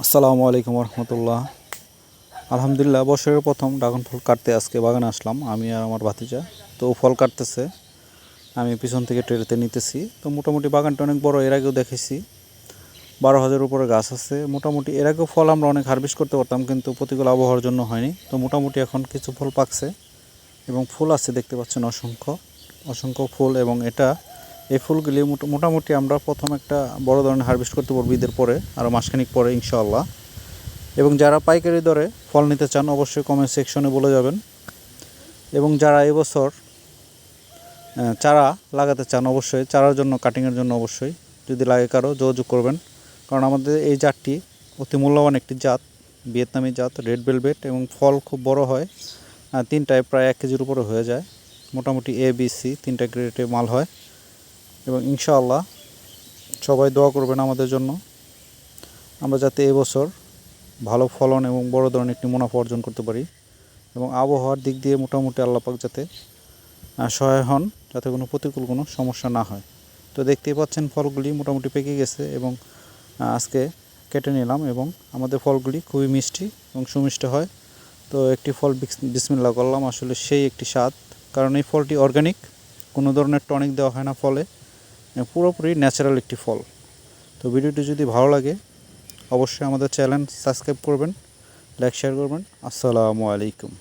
আসসালামু আলাইকুম রহমতুল্লাহ। আলহামদুলিল্লাহ, বছরের প্রথম ড্রাগন ফল কাটতে আজকে বাগানে আসলাম আমি আর আমার ভাতিজা। তো ফল কাটতেছে, আমি পিছন থেকে ট্রেতে নিতেছি। তো মোটামুটি বাগানটা অনেক বড়, এর আগেও দেখেছি 12,000 উপরে গাছ আছে। মোটামুটি এর আগেও ফল আমরা অনেক হারভেস্ট করতে পারতাম, কিন্তু প্রতিকূল আবহাওয়ার জন্য হয়নি। তো মোটামুটি এখন কিছু ফল পাকছে এবং ফুল আছে, দেখতে পাচ্ছেন অসংখ্য অসংখ্য ফুল। এবং এই ফুলগুলি মোটামুটি আমরা প্রথম একটা বড় ধরনের হারভেস্ট করতে পারবো ঈদের পরে, আরও মাসখানিক পরে ইনশাআল্লাহ। এবং যারা পাইকারি দরে ফল নিতে চান অবশ্যই কমেন্ট সেকশনে বলে যাবেন। এবং যারা এবছর চারা লাগাতে চান অবশ্যই চারার জন্য, কাটিংয়ের জন্য অবশ্যই যদি লাগে কারো যোগাযোগ করবেন। কারণ আমাদের এই জাতটি অতি মূল্যবান একটি জাত, ভিয়েতনামি জাত, রেড ভেলভেট। এবং ফল খুব বড় হয়, তিনটায় প্রায় 1 কেজির উপরে হয়ে যায়। মোটামুটি এ বি সি তিনটা গ্রেডে মাল হয়। এবং ইনশাআল্লাহ সবাই দোয়া করবেন আমাদের জন্য, আমরা যাতে এবছর ভালো ফলন এবং বড় ধরনের একটি মুনাফা অর্জন করতে পারি। এবং আবহাওয়ার দিক দিয়ে মোটামুটি আল্লাহ পাক যাতে সহায় হন, যাতে কোনো প্রতিকূল কোনো সমস্যা না হয়। তো দেখতেই পাচ্ছেন ফলগুলি মোটামুটি পেকে গেছে এবং আজকে কেটে নিলাম। এবং আমাদের ফলগুলি খুবই মিষ্টি এবং সুমিষ্ট হয়। তো একটি ফল বিসমিল্লাহ করলাম, আসলে সেই একটি স্বাদ। কারণ এই ফলটি অর্গানিক, কোনো ধরনের টনিক দেওয়া হয় না ফলে, পুরোপুরি ন্যাচারাল একটি ফল। তো ভিডিওটি যদি ভালো লাগে অবশ্যই আমাদের চ্যানেল সাবস্ক্রাইব করবেন, লাইক শেয়ার করবেন। আসসালামু আলাইকুম।